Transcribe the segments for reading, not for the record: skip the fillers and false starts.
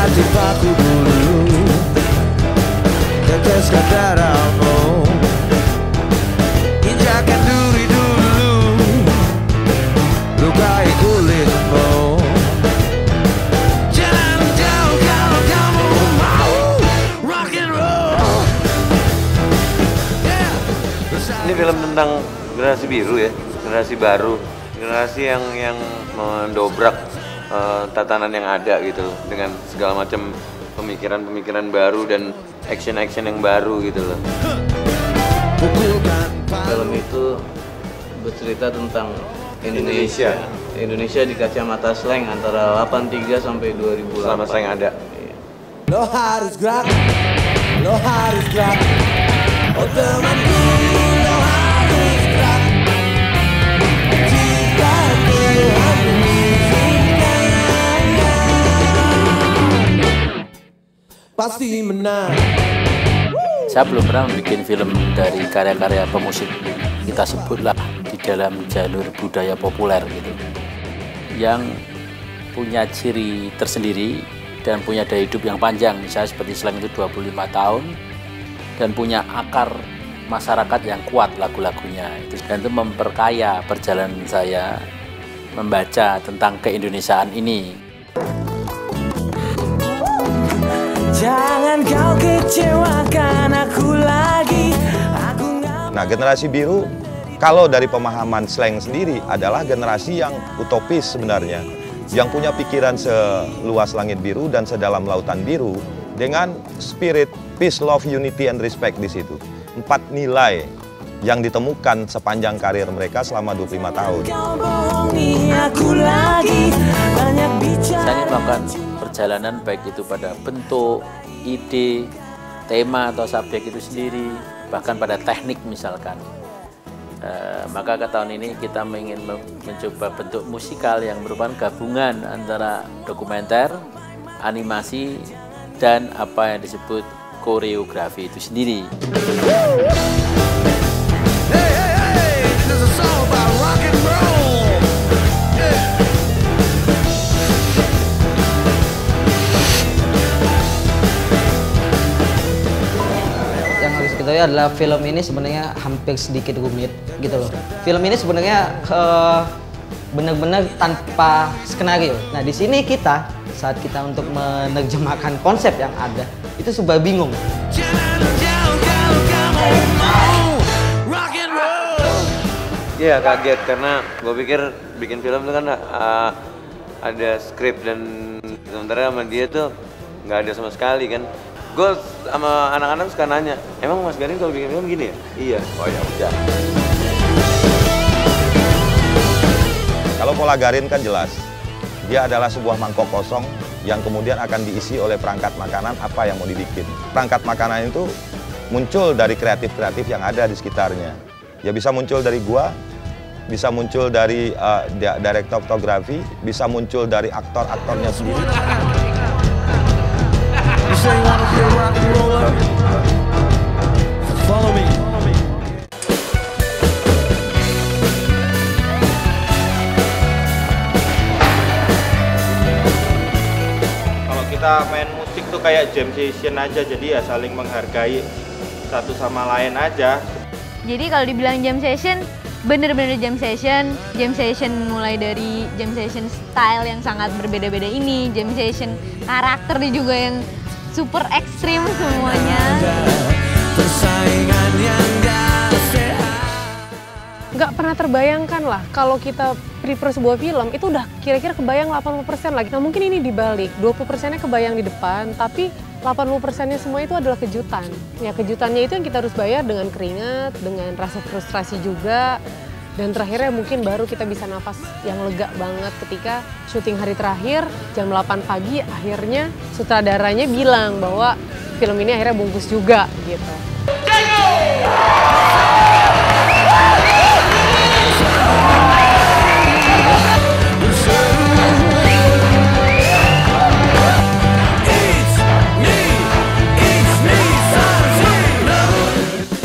hati paku dulu, teteskan darahmu, injakan duri dulu, lukai kulitmu. Jangan jauh kalau kamu mau rock and roll. Ini film tentang generasi biru ya, generasi baru, generasi yang mendobrak tatanan yang ada gitu, dengan segala macam pemikiran-pemikiran baru dan action-action yang baru gitu loh. Film itu bercerita tentang Indonesia di kacamata slang antara 83 sampai 2008. Selama slang ada. Lo harus gerak, lo harus gerak, oh temanku, lo harus gerak. Jika Tuhan mengizinkannya, pasti menang. Saya belum pernah bikin film dari karya-karya pemusik, kita sebutlah di dalam jalur budaya populer gitu, yang punya ciri tersendiri dan punya daya hidup yang panjang. Misalnya seperti Slang itu 25 tahun dan punya akar masyarakat yang kuat lagu-lagunya itu, dan itu memperkaya perjalanan saya membaca tentang keindonesiaan ini. Jangan kau kecewakan aku lagi. Nah, generasi biru kalau dari pemahaman slang sendiri adalah generasi yang utopis sebenarnya, yang punya pikiran seluas langit biru dan sedalam lautan biru dengan spirit peace, love, unity, and respect di situ. 4 nilai yang ditemukan sepanjang karir mereka selama 25 tahun. Saya ingin melakukan perjalanan baik itu pada bentuk, ide, tema atau subjek itu sendiri, bahkan pada teknik misalkan. Maka ke tahun ini kita ingin mencoba bentuk musikal yang merupakan gabungan antara dokumenter, animasi, dan apa yang disebut koreografi itu sendiri. Itu adalah film ini sebenarnya hampir sedikit rumit gitu loh. Film ini sebenarnya benar-benar tanpa skenario. Nah di sini kita saat kita untuk menerjemahkan konsep yang ada itu serba bingung. Iya kaget karena gue pikir bikin film itu kan ada skrip dan sementara sama dia tuh nggak ada sama sekali kan. Gue sama anak-anak suka nanya, emang Mas Garin kalau bikin film gini ya? Iya. Oh ya udah. Kalau pola Garin kan jelas, dia adalah sebuah mangkok kosong yang kemudian akan diisi oleh perangkat makanan apa yang mau dibikin. Perangkat makanan itu muncul dari kreatif-kreatif yang ada di sekitarnya. Ya bisa muncul dari gua, bisa muncul dari direktur fotografi, bisa muncul dari aktor-aktornya sendiri. Kalau kita main musik tuh kayak jam session aja, jadi ya saling menghargai satu sama lain aja. Jadi kalau dibilang jam session, bener-bener jam session mulai dari jam session style yang sangat berbeda-beda ini, jam session karakter juga yang super ekstrim semuanya. Nggak pernah terbayangkan lah kalau kita prepare sebuah film itu udah kira-kira kebayang 80% lagi. Nah mungkin ini dibalik, 20%-nya kebayang di depan, tapi 80%-nya semua itu adalah kejutan. Ya kejutannya itu yang kita harus bayar dengan keringat, dengan rasa frustrasi juga. Dan terakhirnya mungkin baru kita bisa nafas yang lega banget ketika syuting hari terakhir jam 8 pagi akhirnya sutradaranya bilang bahwa film ini akhirnya bungkus juga gitu.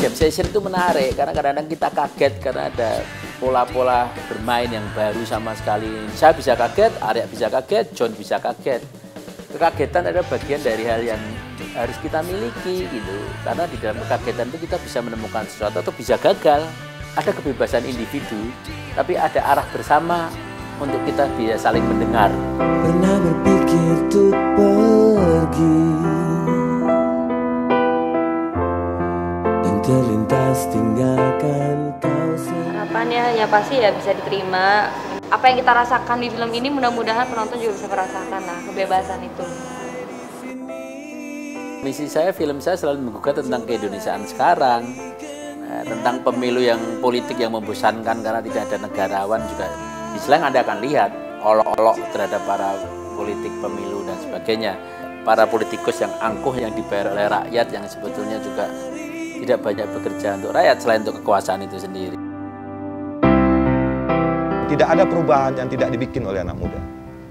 Jam session itu menarik karena kadang-kadang kita kaget karena ada pola-pola bermain yang baru sama sekali. Saya bisa kaget, Arya bisa kaget, John bisa kaget. Kekagetan adalah bagian dari hal yang harus kita miliki gitu. Karena di dalam kekagetan itu kita bisa menemukan sesuatu atau bisa gagal. Ada kebebasan individu, tapi ada arah bersama untuk kita bisa saling mendengar. Pernah berpikir untuk pergi dan terlintas tinggalkan kau sendiri. Harapannya ya pasti ya bisa diterima. Apa yang kita rasakan di film ini mudah-mudahan penonton juga bisa merasakan lah kebebasan itu. Misi saya, film saya selalu menggugah tentang keindonesiaan sekarang, tentang pemilu yang politik yang membosankan karena tidak ada negarawan juga. Di selain Anda akan lihat olok-olok terhadap para politik pemilu dan sebagainya, para politikus yang angkuh yang dibayar oleh rakyat yang sebetulnya juga tidak banyak bekerja untuk rakyat selain untuk kekuasaan itu sendiri. Tidak ada perubahan yang tidak dibikin oleh anak muda.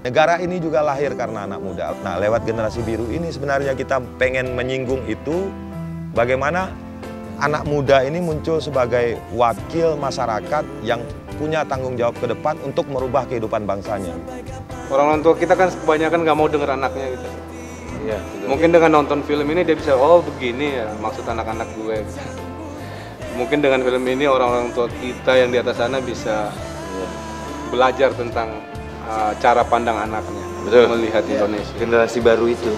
Negara ini juga lahir karena anak muda. Nah, lewat generasi biru ini sebenarnya kita pengen menyinggung itu bagaimana anak muda ini muncul sebagai wakil masyarakat yang punya tanggung jawab ke depan untuk merubah kehidupan bangsanya. Orang tua kita kan kebanyakan nggak mau denger anaknya gitu. Iya. Mungkin dengan nonton film ini dia bisa, oh begini ya maksud anak-anak gue. Gitu. Mungkin dengan film ini orang-orang tua kita yang di atas sana bisa belajar tentang cara pandang anaknya, betul, melihat Indonesia. Generasi baru itu.